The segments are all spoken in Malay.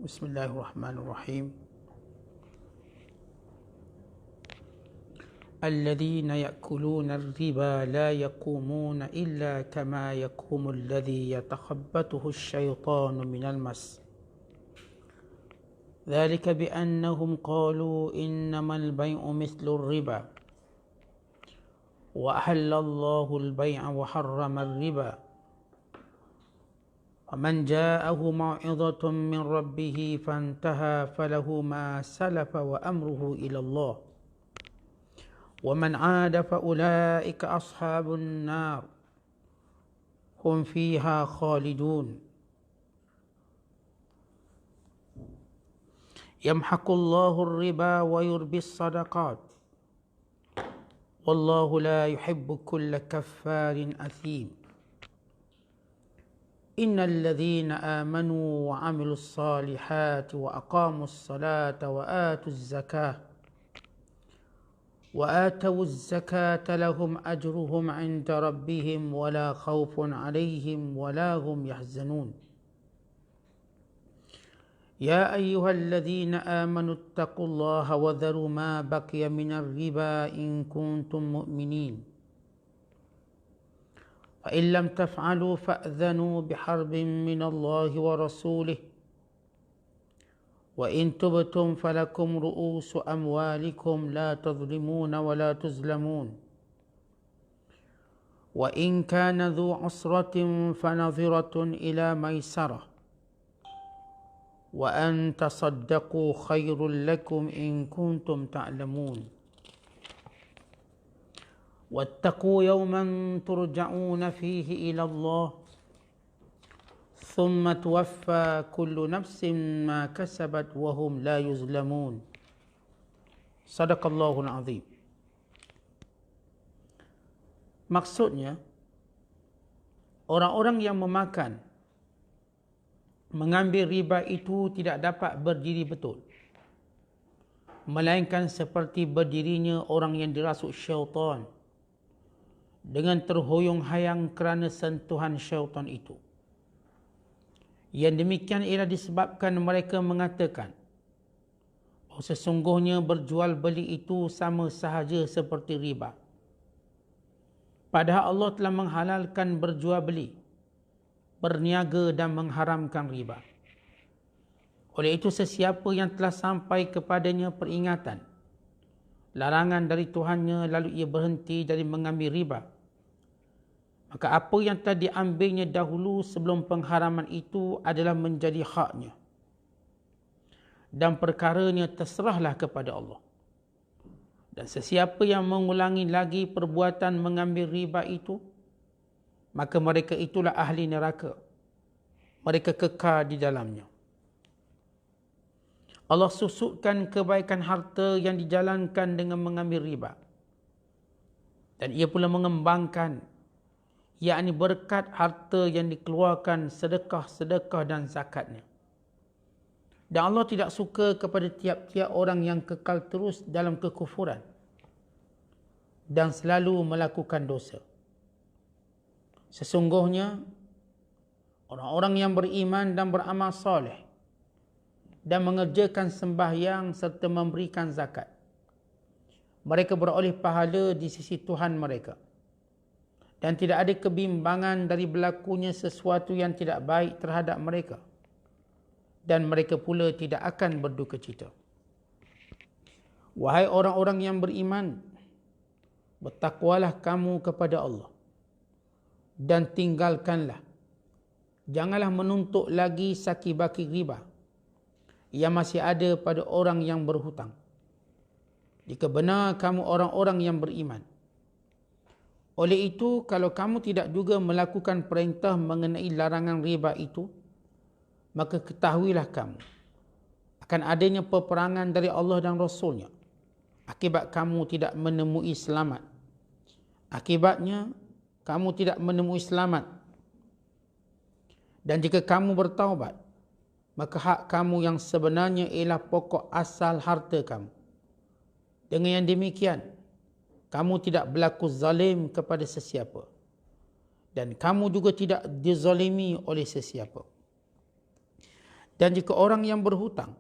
Bismillahirrahmanirrahim. الذين يأكلون الربا لا يقومون إلا كما يقوم الذي يتخبطه الشيطان من المس ذلك بأنهم قالوا إنما البيع مثل الربا وأحل الله البيع وحرم الربا ومن جاءه موعظة من ربه فانتهى فله ما سلف وأمره إلى الله ومن عاد فأولئك أصحاب النار هم فيها خالدون يمحق الله الربا ويربي الصدقات والله لا يحب كل كفار أثيم إن الذين آمنوا وعملوا الصالحات وأقاموا الصلاة وآتوا الزكاة لهم أجرهم عند ربهم ولا خوف عليهم ولا هم يحزنون يا أيها الذين آمنوا اتقوا الله وذروا ما بقي من الربا إن كنتم مؤمنين فإن لم تفعلوا فأذنوا بحرب من الله ورسوله وإن تبتم فلكم رؤوس أموالكم لا تظلمون ولا تظلمون وإن كان ذو عسرة فنظرة إلى ميسرة وأن تصدقوا خير لكم إن كنتم تعلمون واتقوا يوما ترجعون فيه إلى الله ثم توفى كل نفس ما كسبت وهم لا يظلمون صدق الله العظيم. Maksudnya, orang-orang yang mengambil riba itu tidak dapat berdiri betul, melainkan seperti berdirinya orang yang dirasuk syaitan dengan terhoyong-hayang kerana sentuhan syaitan itu. Yang demikian ialah disebabkan mereka mengatakan bahawa sesungguhnya berjual beli itu sama sahaja seperti riba. Padahal Allah telah menghalalkan berjual beli, berniaga dan mengharamkan riba. Oleh itu sesiapa yang telah sampai kepadanya peringatan, larangan dari Tuhannya, lalu ia berhenti dari mengambil riba, maka apa yang telah diambilnya dahulu sebelum pengharaman itu adalah menjadi haknya. Dan perkaranya terserahlah kepada Allah. Dan sesiapa yang mengulangi lagi perbuatan mengambil riba itu, maka mereka itulah ahli neraka. Mereka kekal di dalamnya. Allah susutkan kebaikan harta yang dijalankan dengan mengambil riba. Dan ia pula mengembangkan, yakni berkat harta yang dikeluarkan sedekah-sedekah dan zakatnya. Dan Allah tidak suka kepada tiap-tiap orang yang kekal terus dalam kekufuran dan selalu melakukan dosa. Sesungguhnya orang-orang yang beriman dan beramal soleh dan mengerjakan sembahyang serta memberikan zakat, mereka beroleh pahala di sisi Tuhan mereka. Dan tidak ada kebimbangan dari berlakunya sesuatu yang tidak baik terhadap mereka. Dan mereka pula tidak akan berduka cita. Wahai orang-orang yang beriman, bertakwalah kamu kepada Allah. Dan tinggalkanlah, janganlah menuntut lagi saki-baki riba yang masih ada pada orang yang berhutang. Jika benar kamu orang-orang yang beriman. Oleh itu, kalau kamu tidak juga melakukan perintah mengenai larangan riba itu, maka ketahuilah kamu akan adanya peperangan dari Allah dan Rasulnya akibat kamu tidak menemui selamat. Akibatnya, kamu tidak menemui selamat. Dan jika kamu bertaubat, maka hak kamu yang sebenarnya ialah pokok asal harta kamu. Dengan yang demikian, kamu tidak berlaku zalim kepada sesiapa. Dan kamu juga tidak dizalimi oleh sesiapa. Dan jika orang yang berhutang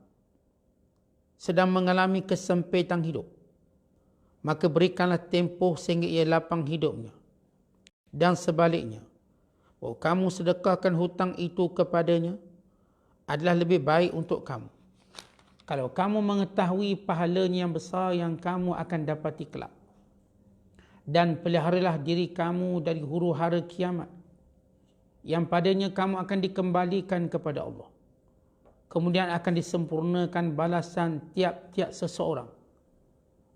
sedang mengalami kesempitan hidup, maka berikanlah tempoh sehingga ia lapang hidupnya. Dan sebaliknya, bahawa kamu sedekahkan hutang itu kepadanya adalah lebih baik untuk kamu, kalau kamu mengetahui pahalanya yang besar yang kamu akan dapati kelak. Dan peliharalah diri kamu dari huru-hara kiamat, yang padanya kamu akan dikembalikan kepada Allah. Kemudian akan disempurnakan balasan tiap-tiap seseorang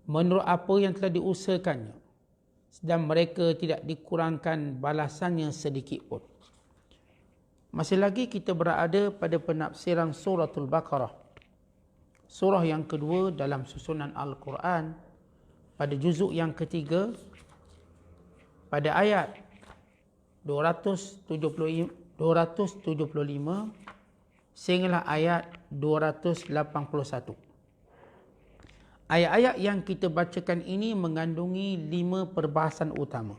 menurut apa yang telah diusahakannya, dan mereka tidak dikurangkan balasannya sedikit pun. Masih lagi kita berada pada penafsiran suratul Baqarah, surah yang kedua dalam susunan Al-Quran, pada juzuk yang ketiga, pada ayat 275 sehinggalah ayat 281. Ayat-ayat yang kita bacakan ini mengandungi 5 perbahasan utama,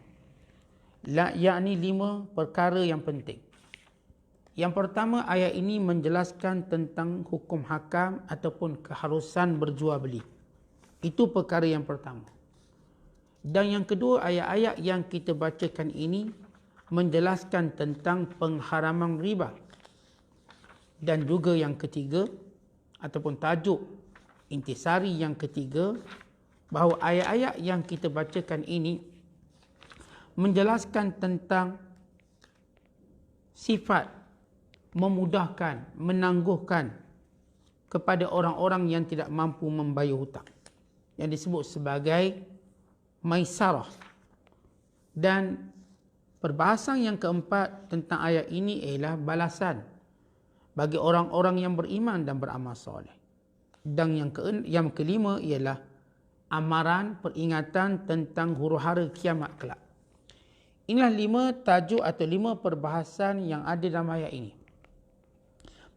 yakni 5 perkara yang penting. Yang pertama, ayat ini menjelaskan tentang hukum hakam ataupun keharusan berjual beli. Itu perkara yang pertama. Dan yang kedua, ayat-ayat yang kita bacakan ini menjelaskan tentang pengharaman riba. Dan juga yang ketiga, ataupun tajuk intisari yang ketiga, bahawa ayat-ayat yang kita bacakan ini menjelaskan tentang sifat memudahkan, menangguhkan kepada orang-orang yang tidak mampu membayar hutang, yang disebut sebagai maisarah. Dan perbahasan yang keempat tentang ayat ini ialah balasan bagi orang-orang yang beriman dan beramal soleh. Dan yang kelima ialah amaran peringatan tentang huru-hara kiamat kelak. Inilah 5 tajuk atau 5 perbahasan yang ada dalam ayat ini.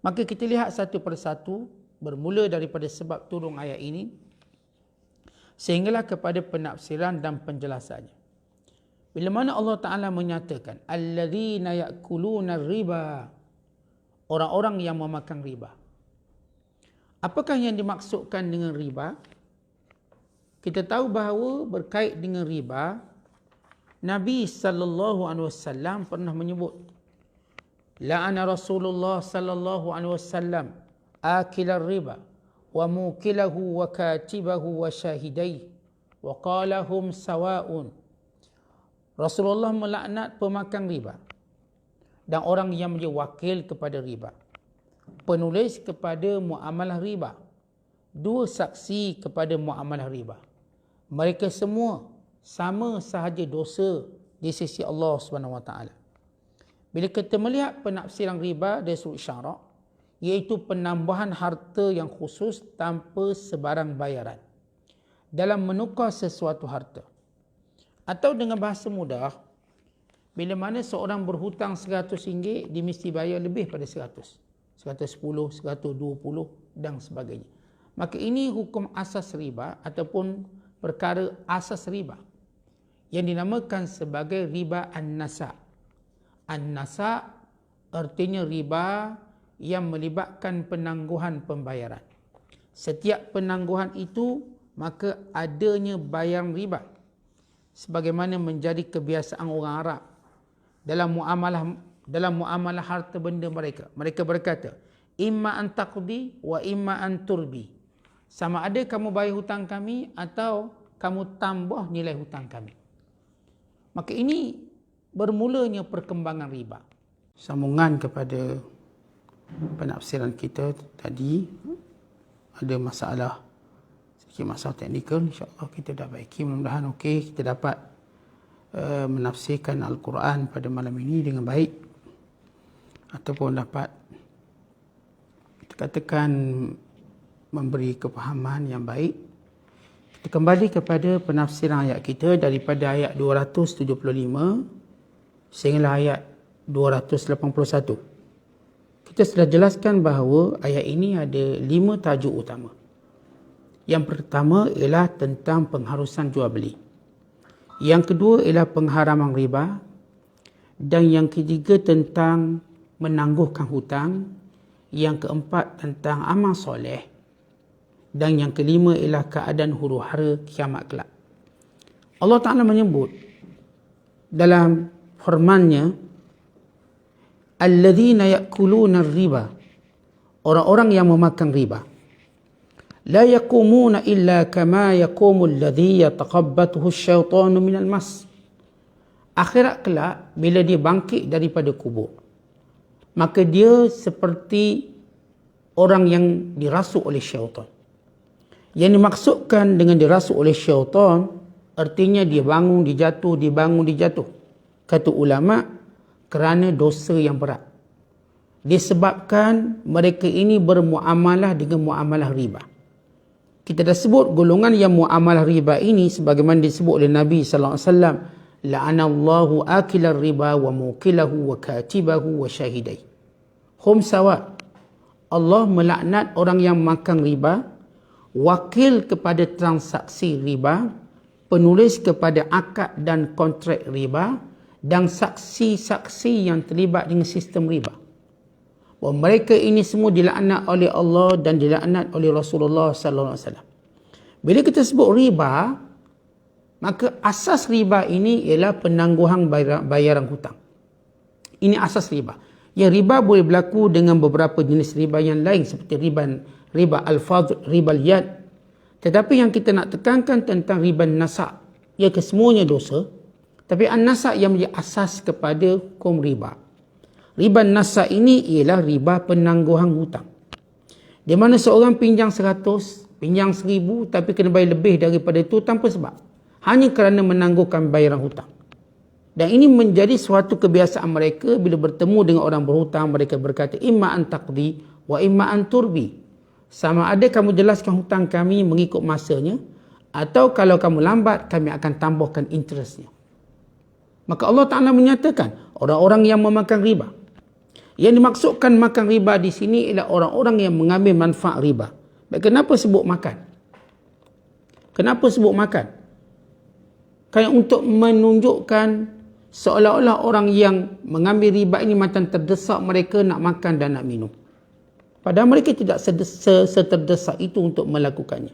Maka kita lihat satu persatu, bermula daripada sebab turun ayat ini sehinggalah kepada penafsiran dan penjelasannya. Bila mana Allah Ta'ala menyatakan alladzina ya'kuluna riba, orang-orang yang memakan riba. Apakah yang dimaksudkan dengan riba? Kita tahu bahawa berkait dengan riba, Nabi SAW pernah menyebut, la'ana Rasulullah SAW akilar riba wa mukilahu wa katibahu wa syahidai wa qalahum sawa'un. Rasulullah melaknat pemakan riba dan orang yang menjadi wakil kepada riba, penulis kepada muamalah riba, 2 saksi kepada muamalah riba. Mereka semua sama sahaja dosa di sisi Allah SWT. Bila kita melihat penafsiran riba dari sudut syarak, iaitu penambahan harta yang khusus tanpa sebarang bayaran dalam menukar sesuatu harta. Atau dengan bahasa mudah, bila mana seorang berhutang RM100, dia mesti bayar lebih pada 100. 110, 120 dan sebagainya. Maka ini hukum asas riba ataupun perkara asas riba yang dinamakan sebagai riba an-nasa. An-nasa artinya riba yang melibatkan penangguhan pembayaran. Setiap penangguhan itu maka adanya bayaran riba, sebagaimana menjadi kebiasaan orang Arab dalam muamalah harta benda mereka. Mereka berkata, imma an taqdi wa imma an turbi. Sama ada kamu bayar hutang kami atau kamu tambah nilai hutang kami. Maka ini bermulanya perkembangan riba. Sambungan kepada penafsiran kita tadi, ada sedikit masalah teknikal, insya-Allah kita dah baiki. Mudah-mudahan okey, kita dapat menafsirkan Al-Quran pada malam ini dengan baik, ataupun dapat kita katakan memberi kefahaman yang baik. Kita kembali kepada penafsiran ayat kita daripada ayat 275 sehingga ayat 281. Kita sudah jelaskan bahawa ayat ini ada 5 tajuk utama. Yang pertama ialah tentang pengharusan jual beli. Yang kedua ialah pengharaman riba. Dan yang ketiga tentang menangguhkan hutang. Yang keempat tentang amal soleh. Dan yang kelima ialah keadaan huru-hara kiamat kelak. Allah Ta'ala menyebut dalam firman-Nya, alladzina ya'kuluna riba, orang-orang yang memakan riba, la yaqumuna illa kama yaqumu alladhi yataqabbathu asyaitanu minal mas. Akhirat kelak bila dia bangkit daripada kubur, maka dia seperti orang yang dirasuk oleh syaitan. Yang dimaksudkan dengan dirasuk oleh syaitan, artinya dia bangun, dia jatuh, dia bangun, dia jatuh. Kata ulama, kerana dosa yang berat. Disebabkan mereka ini bermuamalah dengan muamalah riba. Kita dah sebut golongan yang muamalah riba ini sebagaimana disebut oleh Nabi sallallahu alaihi wasallam, la'anallahu akilar riba wa mukilahu wa katibahu wa syahidai. Hum sawa. Allah melaknat orang yang makan riba, wakil kepada transaksi riba, penulis kepada akad dan kontrak riba, dan saksi-saksi yang terlibat dengan sistem riba. Bahawa mereka ini semua dilaknat oleh Allah dan dilaknat oleh Rasulullah sallallahu alaihi wasallam. Bila kita sebut riba, maka asas riba ini ialah penangguhan bayaran hutang. Ini asas riba. Yang riba boleh berlaku dengan beberapa jenis riba yang lain seperti riba al-fadl, riba al-yad. Tetapi yang kita nak tekankan tentang riba nasa', ia kesemuanya dosa. Tapi an-nasa' yang menjadi asas kepada hukum riba. Riba nasa' ini ialah riba penangguhan hutang. Di mana seorang pinjam 100, pinjam 1000 tapi kena bayar lebih daripada itu tanpa sebab. Hanya kerana menangguhkan bayaran hutang. Dan ini menjadi suatu kebiasaan mereka bila bertemu dengan orang berhutang, mereka berkata, imma an taqdi wa imma an turbi. Sama ada kamu jelaskan hutang kami mengikut masanya, atau kalau kamu lambat, kami akan tambahkan interestnya. Maka Allah Ta'ala menyatakan, orang-orang yang memakan riba. Yang dimaksudkan makan riba di sini ialah orang-orang yang mengambil manfaat riba. Baik, kenapa sebut makan? Kenapa sebut makan? Kerana untuk menunjukkan seolah-olah orang yang mengambil riba ini macam terdesak mereka nak makan dan nak minum. Padahal mereka tidak seterdesak itu untuk melakukannya.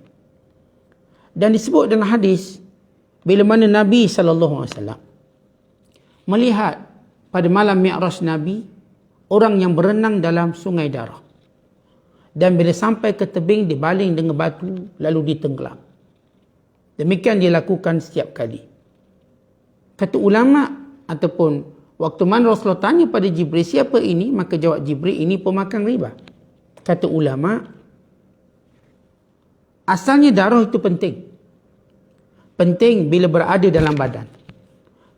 Dan disebut dalam hadis, bila mana Nabi SAW melihat pada malam Mi'raj Nabi, orang yang berenang dalam sungai darah. Dan bila sampai ke tebing, dibaling dengan batu, lalu ditenggelam. Demikian dilakukan setiap kali. Kata ulama ataupun waktu mana Rasulullah tanya pada Jibril, siapa ini? Maka jawab Jibril, ini pemakan riba. Kata ulama, asalnya darah itu penting. Penting bila berada dalam badan.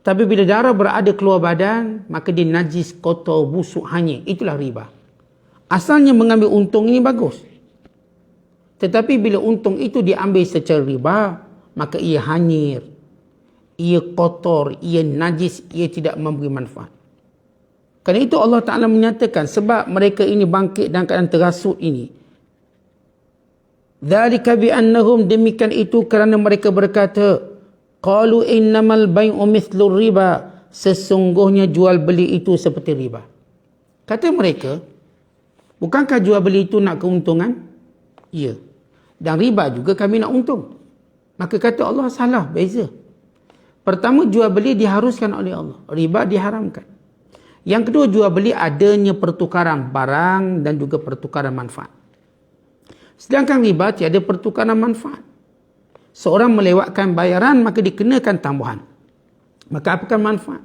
Tapi bila darah berada keluar badan, maka dia najis, kotor, busuk, hanyir. Itulah riba. Asalnya mengambil untung ini bagus. Tetapi bila untung itu diambil secara riba, maka ia hanyir, ia kotor, ia najis, ia tidak memberi manfaat. Kerana itu Allah Ta'ala menyatakan, sebab mereka ini bangkit dalam keadaan terasut ini. Dzalika bi'annahum, demikian itu kerana mereka berkata, qalu innamal bai'u mithlur riba, sesungguhnya jual beli itu seperti riba. Kata mereka, bukankah jual beli itu nak keuntungan? Ya. Dan riba juga kami nak untung. Maka kata Allah, salah, beza. Pertama, jual beli diharuskan oleh Allah. Riba diharamkan. Yang kedua, jual beli adanya pertukaran barang dan juga pertukaran manfaat. Sedangkan riba tiada pertukaran manfaat. Seorang melewatkan bayaran, maka dikenakan tambahan. Maka apakah manfaat?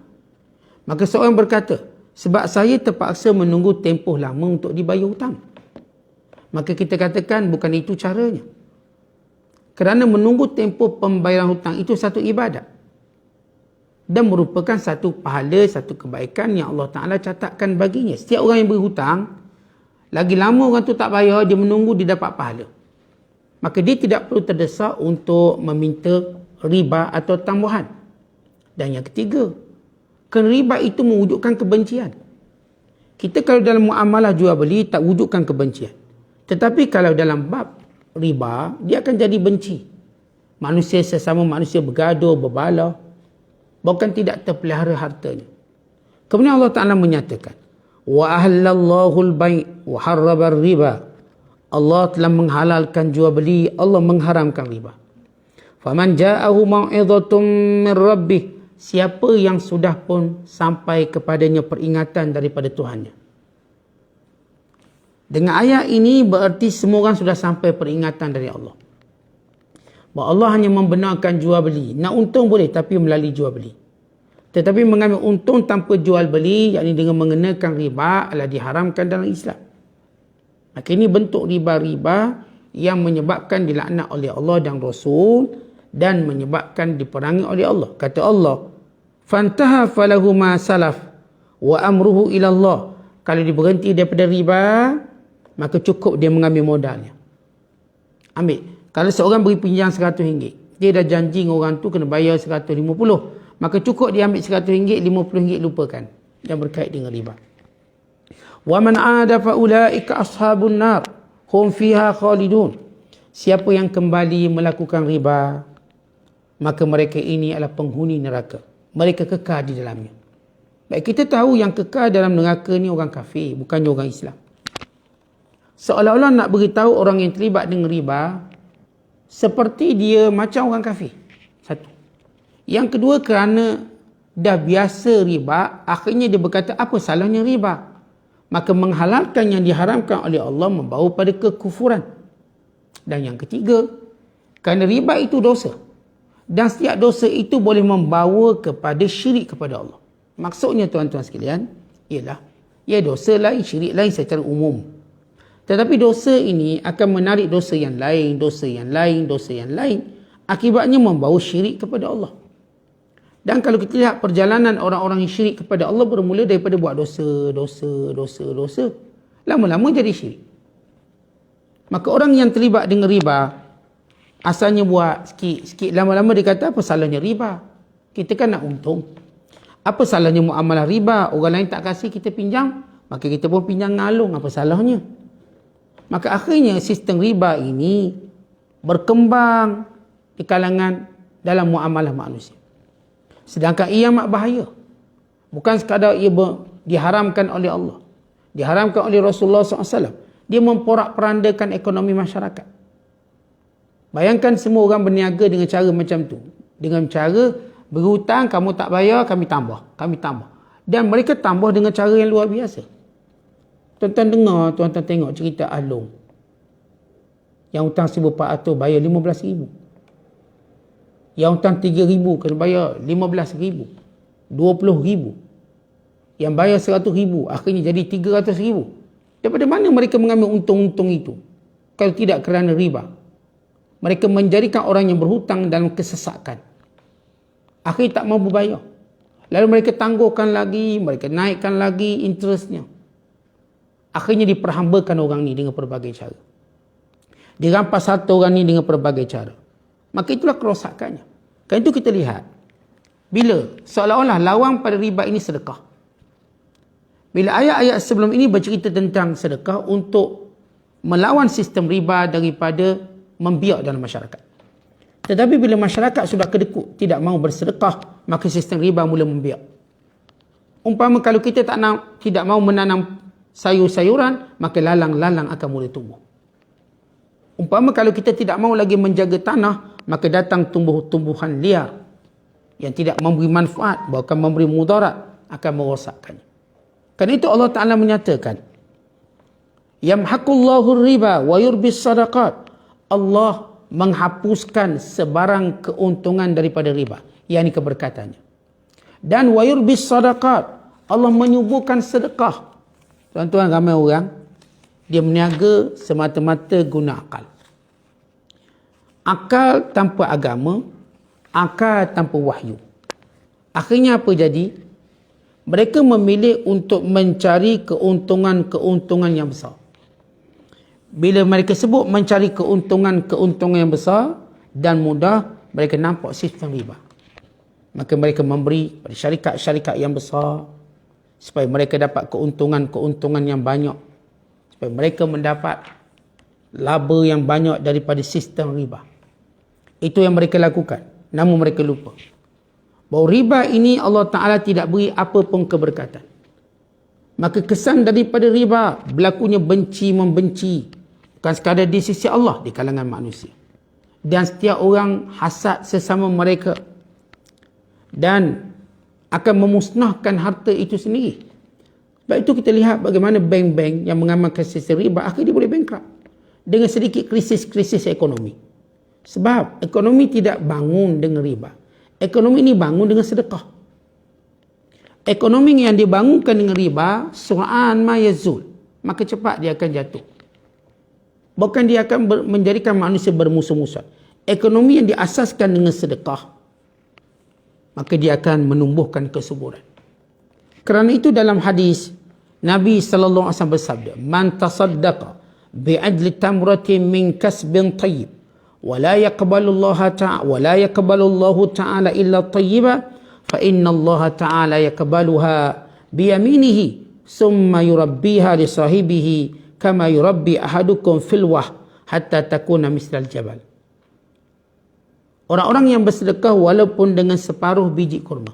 Maka seorang berkata, sebab saya terpaksa menunggu tempoh lama untuk dibayar hutang. Maka kita katakan bukan itu caranya. Kerana menunggu tempoh pembayaran hutang itu satu ibadat. Dan merupakan satu pahala, satu kebaikan yang Allah Ta'ala catatkan baginya. Setiap orang yang berhutang, lagi lama orang tu tak bayar, dia menunggu dia dapat pahala. Maka dia tidak perlu terdesak untuk meminta riba atau tambahan. Dan yang ketiga, kerana riba itu mewujudkan kebencian. Kita kalau dalam muamalah jual beli tak wujudkan kebencian. Tetapi kalau dalam bab riba, dia akan jadi benci. Manusia sesama manusia bergaduh, berbalah, bahkan tidak terpelihara hartanya. Kemudian Allah Ta'ala menyatakan, Wa ahallallahu al-bai' wa harrama riba. Allah telah menghalalkan jual beli, Allah mengharamkan riba. Faman ja'ahu mau'izatun min rabbih, siapa yang sudah pun sampai kepadanya peringatan daripada Tuhannya. Dengan ayat ini berarti semua orang sudah sampai peringatan dari Allah. Bahawa Allah hanya membenarkan jual beli. Nak untung boleh tapi melalui jual beli. Tetapi mengambil untung tanpa jual beli, yakni dengan mengenakan riba, adalah diharamkan dalam Islam. Maka ini bentuk riba-riba yang menyebabkan dilaknat oleh Allah dan Rasul dan menyebabkan diperangi oleh Allah. Kata Allah, "Fantaha falahu ma salaf wa amruhu ila Allah." Kalau dia berhenti daripada riba, maka cukup dia mengambil modalnya. Ambil. Kalau seorang beri pinjam RM100, dia dah janji dengan orang tu kena bayar RM150. Maka cukup dia ambil RM100, RM50 lupakan. Yang berkait dengan riba. Wa man 'ada fa ulaika ashabun nar hum fiha khalidun. Siapa yang kembali melakukan riba, maka mereka ini adalah penghuni neraka. Mereka kekal di dalamnya. Baik, kita tahu yang kekal dalam neraka ni orang kafir, bukannya orang Islam. Seolah-olah nak beritahu orang yang terlibat dengan riba seperti dia macam orang kafir. Satu. Yang kedua, kerana dah biasa riba, akhirnya dia berkata, apa salahnya riba? Maka menghalalkan yang diharamkan oleh Allah membawa pada kekufuran. Dan yang ketiga, kerana riba itu dosa. Dan setiap dosa itu boleh membawa kepada syirik kepada Allah. Maksudnya tuan-tuan sekalian, ialah, ya dosa lain, syirik lain secara umum. Tetapi dosa ini akan menarik dosa yang lain, dosa yang lain, dosa yang lain. Akibatnya membawa syirik kepada Allah. Dan kalau kita lihat perjalanan orang-orang yang syirik kepada Allah bermula daripada buat dosa. Lama-lama jadi syirik. Maka orang yang terlibat dengan riba, asalnya buat sikit-sikit, lama-lama dia kata, apa salahnya riba? Kita kan nak untung. Apa salahnya muamalah riba? Orang lain tak kasih kita pinjam, maka kita pun pinjam ngalung, apa salahnya? Maka akhirnya sistem riba ini berkembang di kalangan dalam muamalah manusia. Sedangkan ia amat bahaya. Bukan sekadar ia diharamkan oleh Allah, diharamkan oleh Rasulullah SAW. Dia memporak-perandakan ekonomi masyarakat. Bayangkan semua orang berniaga dengan cara macam tu. Dengan cara berhutang, kamu tak bayar, kami tambah. Dan mereka tambah dengan cara yang luar biasa. Tuan-tuan dengar, tuan-tuan tengok cerita Along. Yang hutang RM1,400 bayar RM15,000. Yang hutang RM3,000 kena bayar RM15,000. RM20,000. Yang bayar RM100,000 akhirnya jadi RM300,000. Daripada mana mereka mengambil untung-untung itu? Kalau tidak kerana riba. Mereka menjadikan orang yang berhutang dalam kesesakan. Akhirnya tak mampu bayar. Lalu mereka tangguhkan lagi, mereka naikkan lagi interestnya. Akhirnya diperhambakan orang ni dengan pelbagai cara. Dirampas harta orang ni dengan pelbagai cara. Maka itulah kerosakannya. Kerana itu kita lihat, bila seolah-olah lawan pada riba ini sedekah. Bila ayat-ayat sebelum ini bercerita tentang sedekah untuk melawan sistem riba daripada membiak dalam masyarakat. Tetapi bila masyarakat sudah kedekut, tidak mahu bersedekah, maka sistem riba mula membiak. Umpama kalau kita tidak mahu menanam sayur-sayuran, maka lalang-lalang akan mula tumbuh. Umpama kalau kita tidak mahu lagi menjaga tanah, maka datang tumbuh-tumbuhan liar yang tidak memberi manfaat, bahkan memberi mudarat, akan merosakkannya. Kerana itu Allah Ta'ala menyatakan, yamhaqullahu riba wa yurbis sadaqat. Allah menghapuskan sebarang keuntungan daripada riba, yakni keberkatannya. Dan wa yurbis sadaqat, Allah menyuburkan sedekah. Tuan-tuan, ramai orang dia berniaga semata-mata guna akal. Akal tanpa agama, akal tanpa wahyu. Akhirnya apa jadi? Mereka memilih untuk mencari keuntungan-keuntungan yang besar. Bila mereka sebut mencari keuntungan-keuntungan yang besar dan mudah, mereka nampak sistem riba. Maka mereka memberi pada syarikat-syarikat yang besar supaya mereka dapat keuntungan-keuntungan yang banyak. Supaya mereka mendapat laba yang banyak daripada sistem riba. Itu yang mereka lakukan. Namun mereka lupa bahawa riba ini Allah Ta'ala tidak beri apa pun keberkatan. Maka kesan daripada riba berlakunya benci membenci, bukan sekadar di sisi Allah, di kalangan manusia. Dan setiap orang hasad sesama mereka dan akan memusnahkan harta itu sendiri. Sebab itu kita lihat bagaimana bank-bank yang mengamalkan sistem riba akhirnya boleh bankrupt dengan sedikit krisis-krisis ekonomi. Sebab ekonomi tidak bangun dengan riba. Ekonomi ini bangun dengan sedekah. Ekonomi yang dibangunkan dengan riba, sur'an ma yazul, maka cepat dia akan jatuh. Bukan dia akan menjadikan manusia bermusuh-musuh. Ekonomi yang diasaskan dengan sedekah, maka dia akan menumbuhkan kesuburan. Kerana itu dalam hadis Nabi sallallahu alaihi wasallam bersabda, "Man tasaddaqa bi'adli tamratin min kasbin tayyib, wa la yaqbalu Allah ta'ala illa tayyiba, fa inna Allah ta'ala yaqbaluha bi yaminihi, summa yurabbiha li sahibihi kama yurabbi ahadukum fil wah hatta takuna mislal jabal." Orang-orang yang bersedekah walaupun dengan separuh biji kurma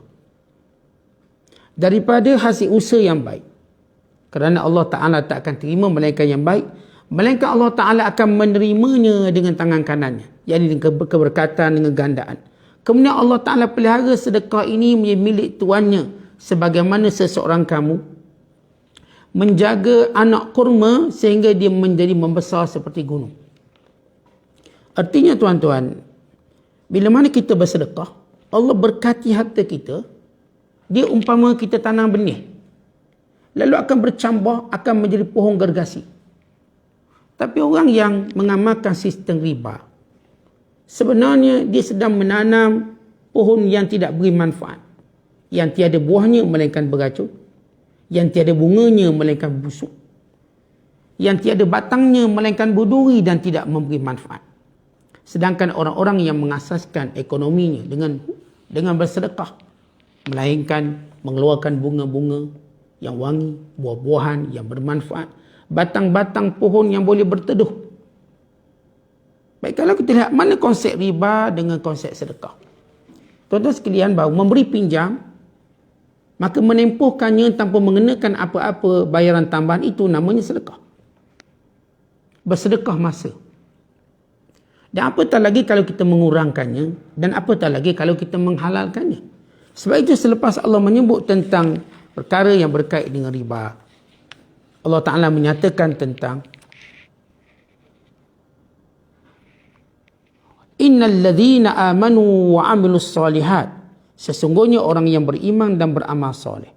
daripada hasil usaha yang baik, kerana Allah Ta'ala tak akan terima melainkan yang baik, melainkan Allah Ta'ala akan menerimanya dengan tangan kanannya, yakni dengan keberkatan, dengan gandaan. Kemudian Allah Ta'ala pelihara sedekah ini menjadi milik tuannya, sebagaimana seseorang kamu menjaga anak kurma sehingga dia menjadi membesar seperti gunung. Artinya tuan-tuan, bila mana kita bersedekah, Allah berkati harta kita. Dia umpama kita tanam benih, lalu akan bercambah, akan menjadi pohon gergasi. Tapi orang yang mengamalkan sistem riba, sebenarnya dia sedang menanam pohon yang tidak beri manfaat, yang tiada buahnya melainkan beracun, yang tiada bunganya melainkan busuk, yang tiada batangnya melainkan berduri dan tidak memberi manfaat. Sedangkan orang-orang yang mengasaskan ekonominya dengan bersedekah, melainkan mengeluarkan bunga-bunga yang wangi, buah-buahan yang bermanfaat, batang-batang pohon yang boleh berteduh. Baik, kalau kita lihat mana konsep riba dengan konsep sedekah. Tuan-tuan sekalian, bahawa memberi pinjam, maka menempuhkannya tanpa mengenakan apa-apa bayaran tambahan, itu namanya sedekah. Bersedekah masa. Dan apatah lagi kalau kita mengurangkannya, dan apatah lagi kalau kita menghalalkannya. Sebab itu selepas Allah menyebut tentang perkara yang berkait dengan riba, Allah Ta'ala menyatakan tentang innal ladzina amanu wa amilus solihat, sesungguhnya orang yang beriman dan beramal soleh,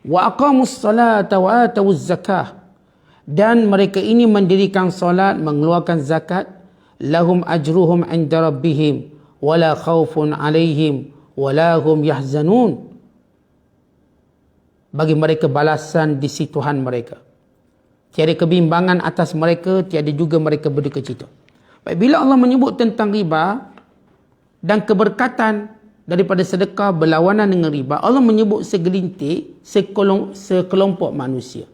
wa aqamus salata wa atawuz zakah, dan mereka ini mendirikan solat, mengeluarkan zakat, lahum ajruhum 'inda rabbihim wala khaufun 'alaihim wala hum yahzanun, bagi mereka balasan di sisi Tuhan mereka, tiada kebimbangan atas mereka, tiada juga mereka berduka cita. Baik, bila Allah menyebut tentang riba dan keberkatan daripada sedekah berlawanan dengan riba, Allah menyebut segelintir, sekelompok manusia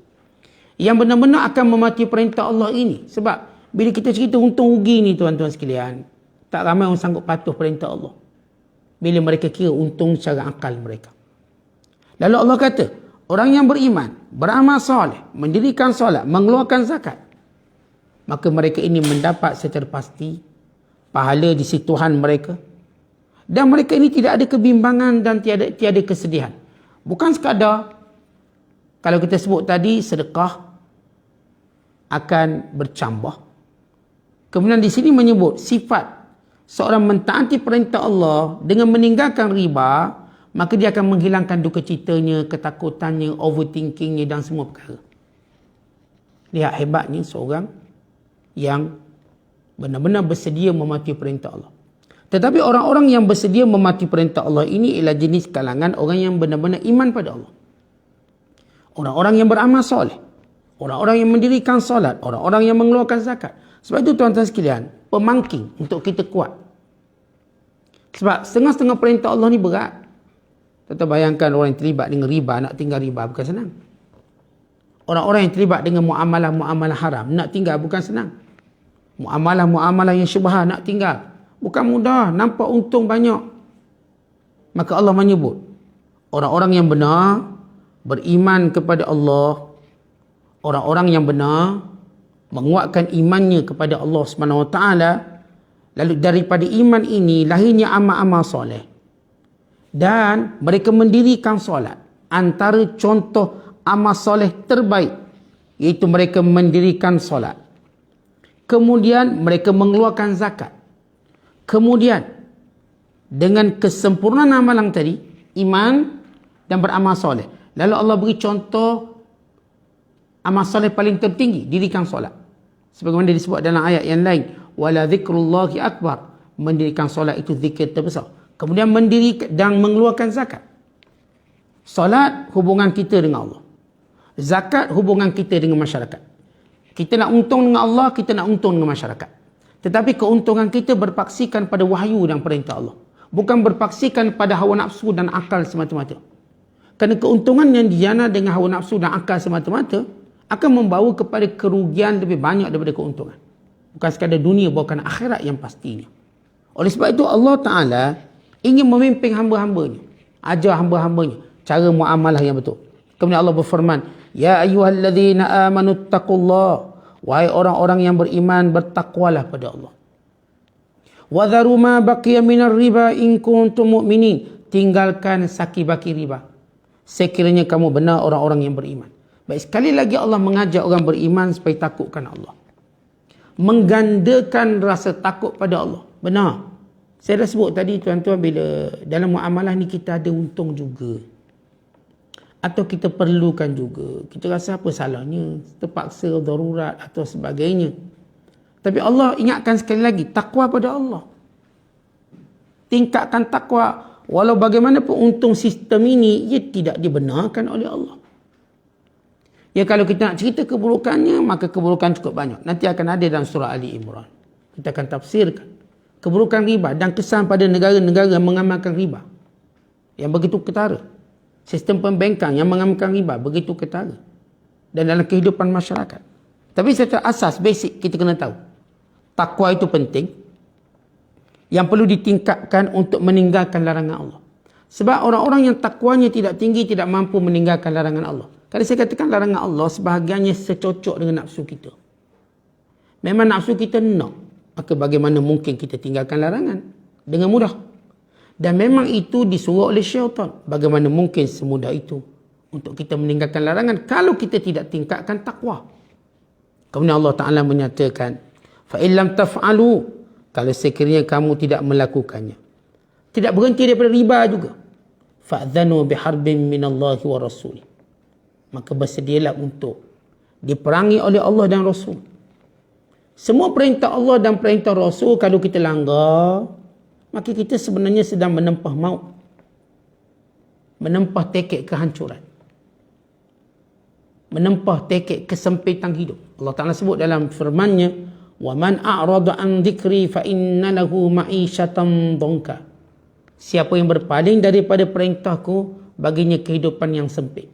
yang benar-benar akan mematuhi perintah Allah ini. Sebab bila kita cerita untung rugi ni tuan-tuan sekalian, tak ramai orang sanggup patuh perintah Allah bila mereka kira untung secara akal mereka. Lalu Allah kata, orang yang beriman, beramal soleh, mendirikan solat, mengeluarkan zakat, maka mereka ini mendapat secara pasti pahala di sisi Tuhan mereka. Dan mereka ini tidak ada kebimbangan dan tiada kesedihan. Bukan sekadar, kalau kita sebut tadi, sedekah akan bercambah. Kemudian di sini menyebut sifat seorang mentaati perintah Allah dengan meninggalkan riba, maka dia akan menghilangkan duka citanya, ketakutannya, overthinkingnya dan semua perkara. Lihat hebatnya seorang yang benar-benar bersedia mematuhi perintah Allah. Tetapi orang-orang yang bersedia mematuhi perintah Allah ini ialah jenis kalangan orang yang benar-benar iman pada Allah. Orang-orang yang beramal soleh, orang-orang yang mendirikan solat, orang-orang yang mengeluarkan zakat. Sebab itu tuan-tuan sekalian, pemangking untuk kita kuat. Sebab setengah-setengah perintah Allah ni berat. Tetap bayangkan orang yang terlibat dengan riba, nak tinggal riba bukan senang. Orang-orang yang terlibat dengan muamalah-muamalah haram, nak tinggal bukan senang. Muamalah-muamalah yang syubhah, nak tinggal bukan mudah, nampak untung banyak. Maka Allah menyebut orang-orang yang benar, beriman kepada Allah, Orang-orang yang benar menguatkan imannya kepada Allah Subhanahu Wa Taala, lalu daripada iman ini lahirnya amal-amal soleh, dan mereka mendirikan solat. Antara contoh amal soleh terbaik iaitu mereka mendirikan solat. Kemudian mereka mengeluarkan zakat. Kemudian dengan kesempurnaan amalan tadi, iman dan beramal soleh, lalu Allah beri contoh amal soleh paling tertinggi, dirikan solat. Sebagaimana disebut dalam ayat yang lain, wala dzikrullahi akbar, mendirikan solat itu zikir terbesar. Kemudian mendirikan dan mengeluarkan zakat. Solat hubungan kita dengan Allah. Zakat hubungan kita dengan masyarakat. Kita nak untung dengan Allah, kita nak untung dengan masyarakat. Tetapi keuntungan kita berpaksikan pada wahyu dan perintah Allah. Bukan berpaksikan pada hawa nafsu dan akal semata-mata. Kerana keuntungan yang dijana dengan hawa nafsu dan akal semata-mata akan membawa kepada kerugian lebih banyak daripada keuntungan. Bukan sekadar dunia, bahkan akhirat yang pastinya. Oleh sebab itu Allah Ta'ala ingin memimpin hamba-hambanya. Ajar hamba-hambanya cara muamalah yang betul. Kemudian Allah berfirman, ya ayyuhalladzina amanu taqullah, wahai orang-orang yang beriman, bertakwalah pada Allah. Wa dharu ma baqiya minar riba in kuntum mu'minin, tinggalkan saki-baki riba sekiranya kamu benar orang-orang yang beriman. Baik, sekali lagi Allah mengajak orang beriman supaya takutkan Allah, menggandakan rasa takut pada Allah. Benar, saya dah sebut tadi tuan-tuan, bila dalam muamalah ni kita ada untung juga, atau kita perlukan juga, kita rasa apa salahnya, terpaksa, darurat atau sebagainya. Tapi Allah ingatkan sekali lagi, takwa pada Allah. Tingkatkan takwa. Walau bagaimanapun untung sistem ini, ia tidak dibenarkan oleh Allah. Ya, kalau kita nak cerita keburukannya, maka keburukan cukup banyak. Nanti akan ada dalam surah Ali Imran. Kita akan tafsirkan keburukan riba dan kesan pada negara-negara yang mengamalkan riba yang begitu ketara. Sistem pembankan yang mengamalkan riba begitu ketara. Dan dalam kehidupan masyarakat. Tapi secara asas, basic, kita kena tahu, takwa itu penting, yang perlu ditingkatkan untuk meninggalkan larangan Allah. Sebab orang-orang yang takwanya tidak tinggi tidak mampu meninggalkan larangan Allah. Kalau saya katakan larangan Allah, sebahagiannya secocok dengan nafsu kita. Memang nafsu kita nak, maka bagaimana mungkin kita tinggalkan larangan dengan mudah? Dan memang itu disuruh oleh syaitan. Bagaimana mungkin semudah itu untuk kita meninggalkan larangan kalau kita tidak tingkatkan takwa? Kemudian Allah Ta'ala menyatakan, فَإِنْ لَمْ تَفْعَلُوا, kalau sekiranya kamu tidak melakukannya, tidak berhenti daripada riba juga, فَأْذَنُوا بِحَرْبٍ مِّنَ اللَّهِ وَرَسُولِهِ, maka bersedialah untuk diperangi oleh Allah dan Rasul. Semua perintah Allah dan perintah Rasul kalau kita langgar, maka kita sebenarnya sedang menempah maut, menempah tekek kehancuran, menempah tekek kesempitan hidup. Allah Ta'ala sebut dalam firman-Nya, وَمَنْ أَعْرَضَ عَنْ ذِكْرِي فَإِنَّ لَهُ مَعِيشَةً ضَنْكَ, siapa yang berpaling daripada perintahku, baginya kehidupan yang sempit.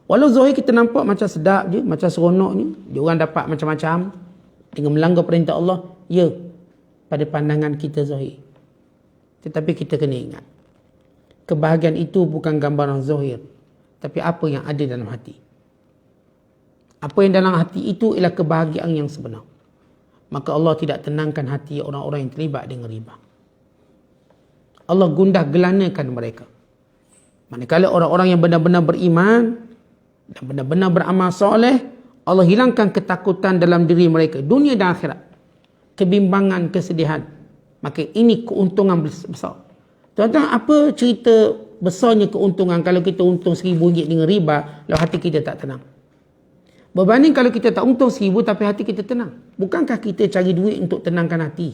Walau zahir kita nampak macam sedap je, macam seronoknya, diorang dapat macam-macam dengan melanggar perintah Allah, ya, pada pandangan kita zahir. Tetapi kita kena ingat, kebahagiaan itu bukan gambaran zahir, tapi apa yang ada dalam hati. Apa yang dalam hati itu ialah kebahagiaan yang sebenar. Maka Allah tidak tenangkan hati orang-orang yang terlibat dengan riba. Allah gundah gelanakan mereka. Manakala orang-orang yang benar-benar beriman dan benar-benar beramal soleh, Allah hilangkan ketakutan dalam diri mereka, dunia dan akhirat, kebimbangan, kesedihan. Maka ini keuntungan besar. Tuan-tuan, apa cerita besarnya keuntungan kalau kita untung RM1,000 dengan riba, lalu hati kita tak tenang? Berbanding kalau kita tak untung RM1,000 tapi hati kita tenang. Bukankah kita cari duit untuk tenangkan hati?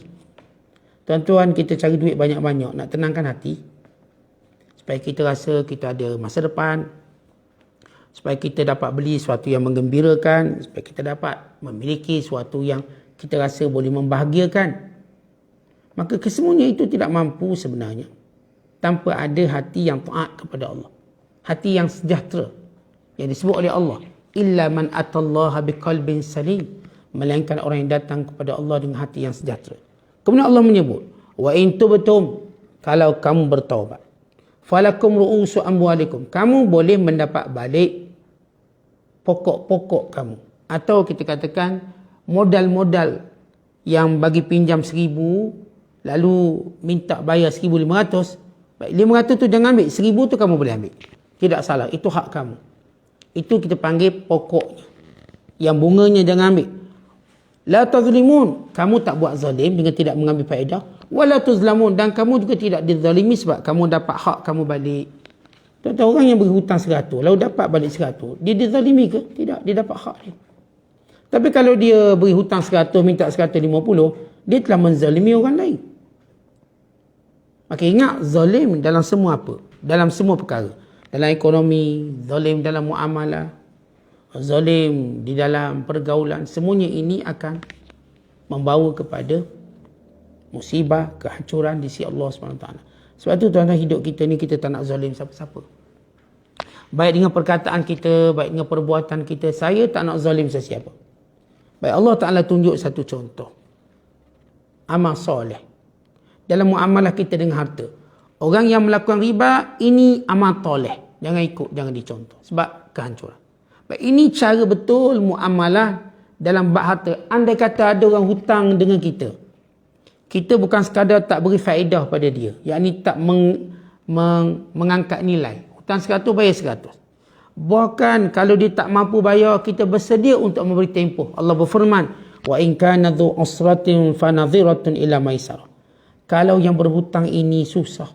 Tuan-tuan, kita cari duit banyak-banyak nak tenangkan hati, supaya kita rasa kita ada masa depan, supaya kita dapat beli sesuatu yang menggembirakan, supaya kita dapat memiliki sesuatu yang kita rasa boleh membahagiakan. Maka kesemuanya itu tidak mampu sebenarnya tanpa ada hati yang taat kepada Allah, hati yang sejahtera yang disebut oleh Allah, illa man atallaha biqalbin salim, melainkan orang yang datang kepada Allah dengan hati yang sejahtera. Kemudian Allah menyebut, wa in tubtum, kalau kamu bertaubat, falakum ru'usu amwalikum, kamu boleh mendapat balik pokok-pokok kamu. Atau kita katakan modal-modal yang bagi pinjam 1,000 lalu minta bayar 1,500. Baik, 500 tu jangan ambil, 1,000 tu kamu boleh ambil. Tidak salah, itu hak kamu. Itu kita panggil pokoknya. Yang bunganya jangan ambil. La tazlimun, kamu tak buat zalim dengan tidak mengambil faedah. Wala tuzlamun, dan kamu juga tidak dizalimi sebab kamu dapat hak kamu balik. Tuan-tuan, orang yang beri hutang 100, lalu dapat balik 100, dia dizalimi ke? Tidak, dia dapat hak dia. Tapi kalau dia beri hutang 100, minta 150, dia telah menzalimi orang lain. Maka ingat, zalim dalam semua apa? Dalam semua perkara. Dalam ekonomi, zalim dalam muamalah, zalim di dalam pergaulan, semuanya ini akan membawa kepada musibah, kehancuran di sisi Allah SWT. Sebab tu tuan-tuan, hidup kita ni kita tak nak zalim siapa-siapa. Baik dengan perkataan kita, baik dengan perbuatan kita, saya tak nak zalim sesiapa. Baik, Allah Ta'ala tunjuk satu contoh. Amal soleh. Dalam muamalah kita dengan harta. Orang yang melakukan riba, ini amal soleh. Jangan ikut, jangan dicontoh. Sebab kehancuran. Baik, ini cara betul muamalah dalam bab harta. Andai kata ada orang hutang dengan kita, kita bukan sekadar tak beri faedah pada dia, yakni tak mengangkat nilai. Hutang 100, bayar 100. Bahkan kalau dia tak mampu bayar, kita bersedia untuk memberi tempoh. Allah berfirman, wa in kana dhu usratin fanadhiratun ila maisarah. Kalau yang berhutang ini susah,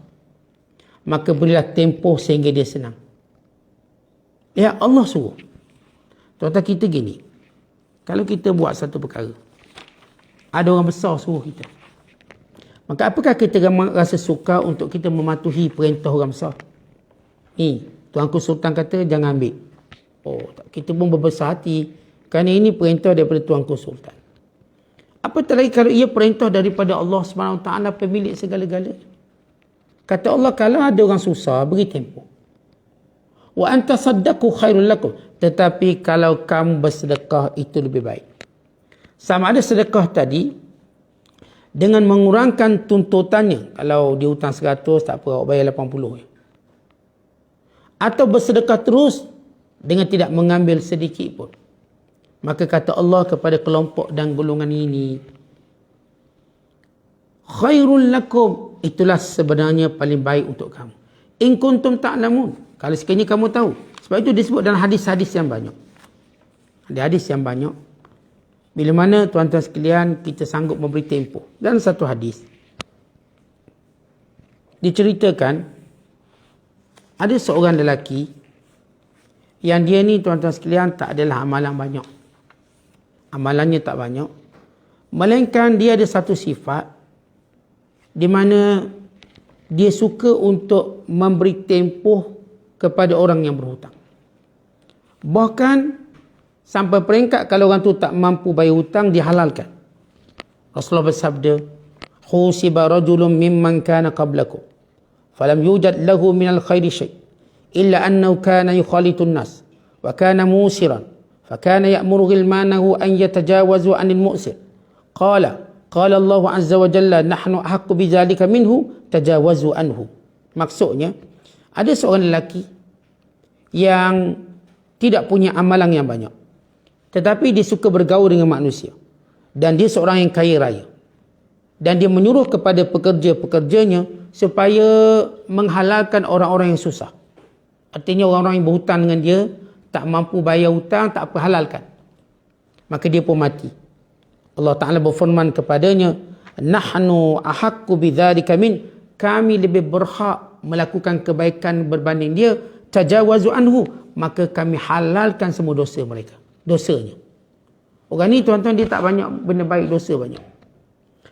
maka berilah tempoh sehingga dia senang. Ya, Allah suruh. Tuan-tuan, kita gini, kalau kita buat satu perkara, ada orang besar suruh kita, maka apakah kita rasa suka untuk kita mematuhi perintah orang besar? Ni, Tuanku Sultan kata jangan ambil. Oh, kita pun berbesar hati kerana ini perintah daripada Tuanku Sultan. Apatah lagi kalau ia perintah daripada Allah SWT, pemilik segala-galanya. Kata Allah, kalau ada orang susah, beri tempoh. Wa anta saddaqu khairul lakum. Tetapi kalau kamu bersedekah, itu lebih baik. Sama ada sedekah tadi dengan mengurangkan tuntutannya. Kalau dia hutang 100, tak apa, awak bayar 80. Atau bersedekah terus dengan tidak mengambil sedikit pun. Maka kata Allah kepada kelompok dan golongan ini, khairul lakum, itulah sebenarnya paling baik untuk kamu. In kuntum ta'lamun, kalau sekiranya kamu tahu. Sebab itu disebut dalam hadis-hadis yang banyak. Ada hadis yang banyak. Bila mana tuan-tuan sekalian kita sanggup memberi tempoh. Dalam satu hadis diceritakan ada seorang lelaki yang dia ni tuan-tuan sekalian tak adalah amalan banyak. Amalannya tak banyak. Melainkan dia ada satu sifat di mana dia suka untuk memberi tempoh kepada orang yang berhutang. Bahkan sampai peringkat kalau orang tu tak mampu bayar hutang, dihalalkan. Rasulullah bersabda, "Husiba rajulun mimman kana qablakum, falam yujad lahu minal khairi syai' illa annahu kana yukhalitun nas wa kana musiran, fa kana ya'muru ghilmanahu an yatajawazu 'anil mu'sir. Qala Allah azza wa jalla nahnu ahaqqu bidzalika minhu tajawazu anhu." Maksudnya, ada seorang lelaki yang tidak punya amalan yang banyak, tetapi dia suka bergaul dengan manusia. Dan dia seorang yang kaya raya. Dan dia menyuruh kepada pekerja-pekerjanya supaya menghalalkan orang-orang yang susah. Artinya orang-orang yang berhutang dengan dia, tak mampu bayar hutang, tak apa, halalkan. Maka dia pun mati. Allah Ta'ala berfirman kepadanya, nahnu ahaqqu bidzalika min, kami lebih berhak melakukan kebaikan berbanding dia, tajawazu anhu, maka kami halalkan semua dosa mereka, dosanya. Orang ni tuan-tuan, dia tak banyak benda baik, dosa banyak.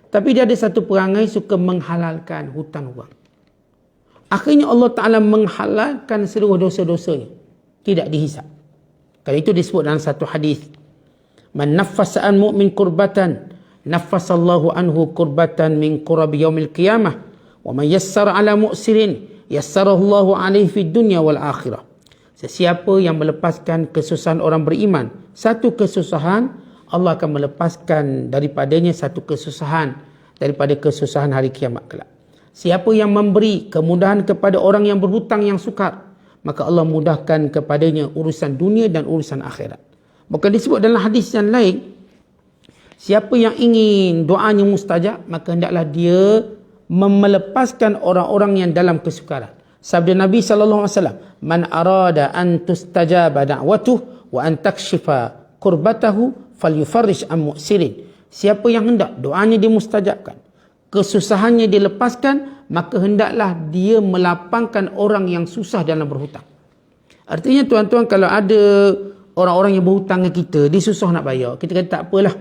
Tapi dia ada satu perangai suka menghalalkan hutang orang. Akhirnya Allah Ta'ala menghalalkan seluruh dosa-dosanya, tidak dihisap. Kalau itu disebut dalam satu hadis, man naffasa an mu'min kurbatan naffasallahu anhu kurbatan min qurabi yaumil qiyamah wa man yassara ala mu'sirin yassarahullahu alaihi fid dunya wal akhirah. Sesiapa yang melepaskan kesusahan orang beriman, satu kesusahan, Allah akan melepaskan daripadanya satu kesusahan daripada kesusahan hari kiamat kelak. Siapa yang memberi kemudahan kepada orang yang berhutang yang sukar, maka Allah mudahkan kepadanya urusan dunia dan urusan akhirat. Bukan disebut dalam hadis yang lain, siapa yang ingin doanya mustajab, maka hendaklah dia melepaskan orang-orang yang dalam kesukaran. Sabda Nabi SAW, man arada an tustajaba da'watuh wa an takshifa kurbatahu falyufarrish an mu'sirin. Siapa yang hendak doanya dimustajabkan, kesusahannya dilepaskan, maka hendaklah dia melapangkan orang yang susah dalam berhutang. Artinya tuan-tuan, kalau ada orang-orang yang berhutang dengan kita, dia susah nak bayar, kita kata tak apalah,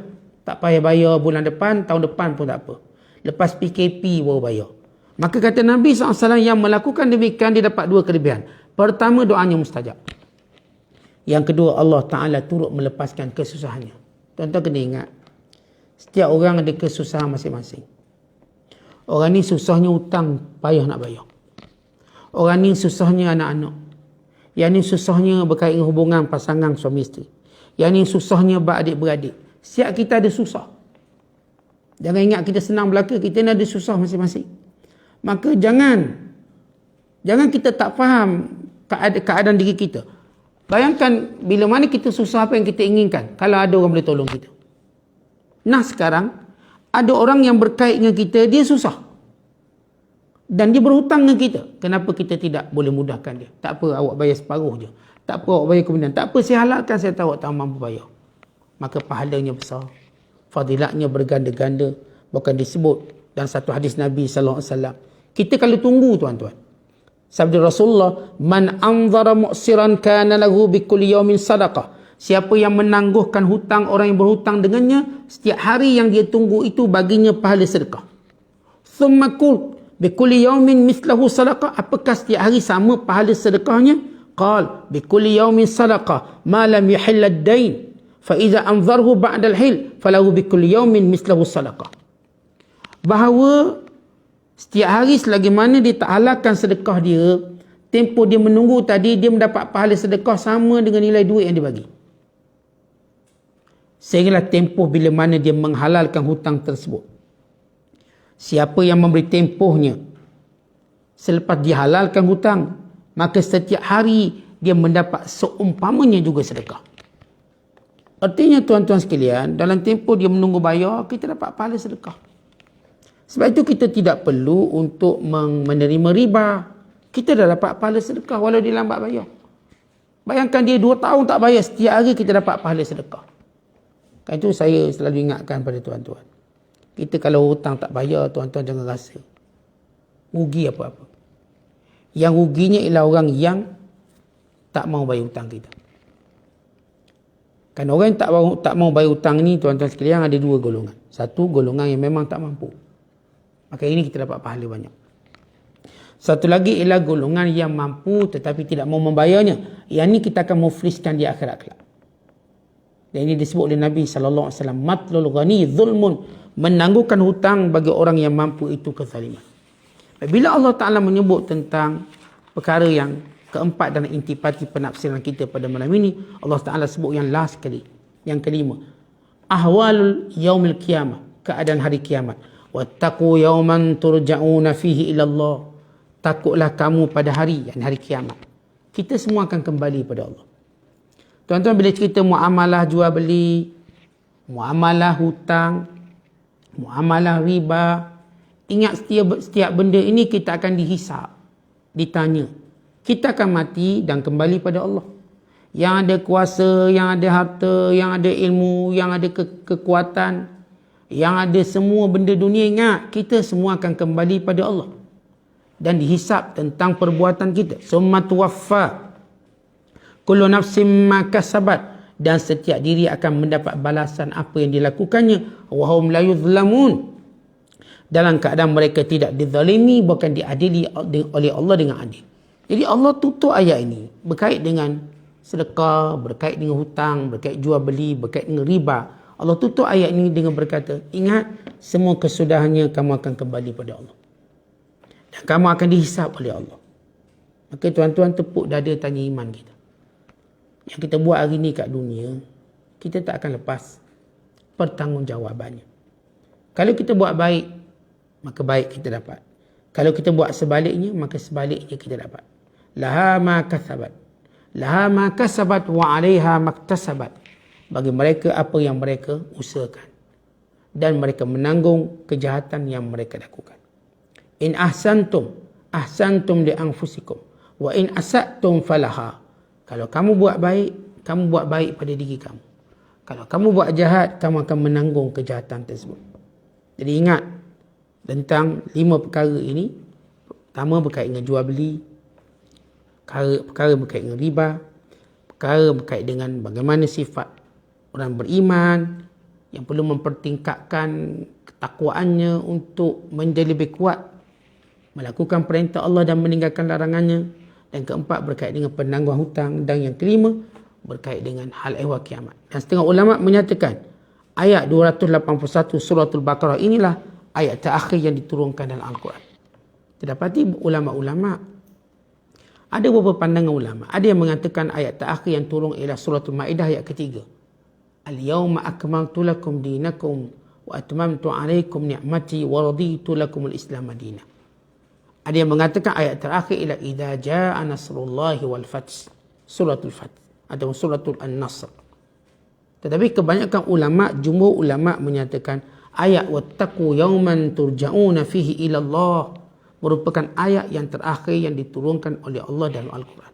tak payah bayar bulan depan, tahun depan pun tak apa. Lepas PKP baru bayar. Maka kata Nabi SAW, yang melakukan demikian dia dapat dua kelebihan. Pertama, doanya mustajab. Yang kedua, Allah Ta'ala turut melepaskan kesusahannya. Tuan-tuan kena ingat, setiap orang ada kesusahan masing-masing. Orang ni susahnya hutang, payah nak bayar. Orang ni susahnya anak-anak. Yang ni susahnya berkait dengan hubungan pasangan suami isteri. Yang ni susahnya beradik-beradik. Setiap kita ada susah. Jangan ingat kita senang belaka, kita ni ada susah masing-masing. Maka jangan kita tak faham keadaan diri kita. Bayangkan bila mana kita susah, apa yang kita inginkan kalau ada orang boleh tolong kita. Nah sekarang ada orang yang berkait dengan kita, dia susah dan dia berhutang dengan kita. Kenapa kita tidak boleh mudahkan dia? Tak apa, awak bayar separuh je. Tak apa, awak bayar kemudian. Tak apa, saya halalkan, saya tahu awak tak mampu bayar. Maka pahalanya besar, fadilatnya berganda-ganda. Bahkan disebut dalam satu hadis Nabi SAW, kita kalau tunggu tuan-tuan, sabda Rasulullah, man anzara mu'siran kana lahu bikulli yawmin sadaqah. Siapa yang menangguhkan hutang orang yang berhutang dengannya, setiap hari yang dia tunggu itu baginya pahala sedekah. Thumma qul bikulli yawmin mithlahu sadaqah. Apakah setiap hari sama pahala sedekahnya? Qal bikulli yawmin sadaqah ma lam yahill ad-dain fa idza anzarhu ba'da al-hil falahu bikulli yawmin mithlahu sadaqah. Bahawa setiap hari selagi mana dia tak halalkan sedekah dia, tempoh dia menunggu tadi, dia mendapat pahala sedekah sama dengan nilai duit yang dia bagi. Sehinggalah tempoh bila mana dia menghalalkan hutang tersebut. Siapa yang memberi tempohnya selepas dia halalkan hutang, maka setiap hari dia mendapat seumpamanya juga sedekah. Artinya tuan-tuan sekalian, dalam tempoh dia menunggu bayar, kita dapat pahala sedekah. Sebab itu kita tidak perlu untuk menerima riba. Kita dah dapat pahala sedekah walau dia lambat bayar. Bayangkan dia 2 tahun tak bayar, setiap hari kita dapat pahala sedekah. Kan itu saya selalu ingatkan pada tuan-tuan. Kita kalau hutang tak bayar, tuan-tuan jangan rasa rugi apa-apa. Yang ruginya ialah orang yang tak mau bayar hutang kita. Kan orang yang tak mau bayar hutang ni, tuan-tuan sekalian, ada 2 golongan. Satu, golongan yang memang tak mampu. Maka ini kita dapat pahala banyak. Satu lagi ialah golongan yang mampu tetapi tidak mau membayarnya. Yang ini kita akan mufliskan di akhirat kelak. Dan ini disebut oleh Nabi SAW, matlul ghani zulmun, menangguhkan hutang bagi orang yang mampu itu kezaliman. Bila Allah Ta'ala menyebut tentang perkara yang keempat dalam intipati penafsiran kita pada malam ini, Allah Ta'ala sebut yang last sekali, yang kelima, ahwalul yaumil qiyamah, keadaan hari kiamat. Wattaqu yawman turja'una fihi ila Allah. Takutlah kamu pada hari, yang hari kiamat. Kita semua akan kembali pada Allah. Tuan-tuan, bila cerita muamalah jual beli, muamalah hutang, muamalah riba, ingat setiap benda ini kita akan dihisap, ditanya. Kita akan mati dan kembali pada Allah. Yang ada kuasa, yang ada harta, yang ada ilmu, yang ada kekuatan, yang ada semua benda dunia, ingat, kita semua akan kembali pada Allah dan dihisap tentang perbuatan kita. Summa tuwaffa kullu nafsin ma kasabat, dan setiap diri akan mendapat balasan apa yang dilakukannya. Wa hum la yuzlamun, dalam keadaan mereka tidak dizalimi, bahkan diadili oleh Allah dengan adil. Jadi Allah tutup ayat ini berkait dengan sedekah, berkait dengan hutang, berkait jual beli, berkait dengan riba. Allah tutup ayat ini dengan berkata, ingat, semua kesudahannya kamu akan kembali pada Allah. Dan kamu akan dihisap oleh Allah. Maka tuan-tuan, tepuk dada tanya iman kita. Yang kita buat hari ini kat dunia, kita tak akan lepas pertanggungjawabannya. Kalau kita buat baik, maka baik kita dapat. Kalau kita buat sebaliknya, maka sebaliknya kita dapat. laha ma kasabat. Laha ma kasabat wa 'alaiha maktasabat. Bagi mereka apa yang mereka usahakan dan mereka menanggung kejahatan yang mereka lakukan. In ahsantum li anfusikum wa in asatum falaha. Kalau kamu buat baik pada diri kamu. Kalau kamu buat jahat, kamu akan menanggung kejahatan tersebut. Jadi ingat tentang 5 perkara ini. Pertama berkait dengan jual beli, perkara berkait dengan riba, perkara berkait dengan bagaimana sifat orang beriman yang perlu mempertingkatkan ketakwaannya untuk menjadi lebih kuat melakukan perintah Allah dan meninggalkan larangannya. Dan keempat berkait dengan penangguhan hutang. Dan yang kelima berkait dengan hal ehwal kiamat. Dan setengah ulama menyatakan ayat 281 suratul Baqarah inilah ayat terakhir yang diturunkan dalam Al-Quran. Terdapati ulama-ulama, ada beberapa pandangan ulama. Ada yang mengatakan ayat terakhir yang turun ialah suratul Maidah ayat ketiga. Al-yawma akmaltu lakum dinakum wa atmamtu alaikum ni'mati wa raditu lakum al-islam madina. Ada yang mengatakan ayat terakhir ialah idza jaa nasrullahi wal fath, suratul fath atau suratul an-nasr. Tetapi kebanyakan ulama, jumhur ulama menyatakan ayat wattaqu yawman turja'una fihi ila Allah merupakan ayat yang terakhir yang diturunkan oleh Allah dalam Al-Quran.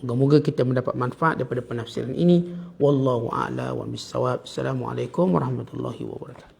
Moga-moga kita mendapat manfaat daripada penafsiran ini. Wallahu a'la wa bissawab. Assalamualaikum warahmatullahi wabarakatuh.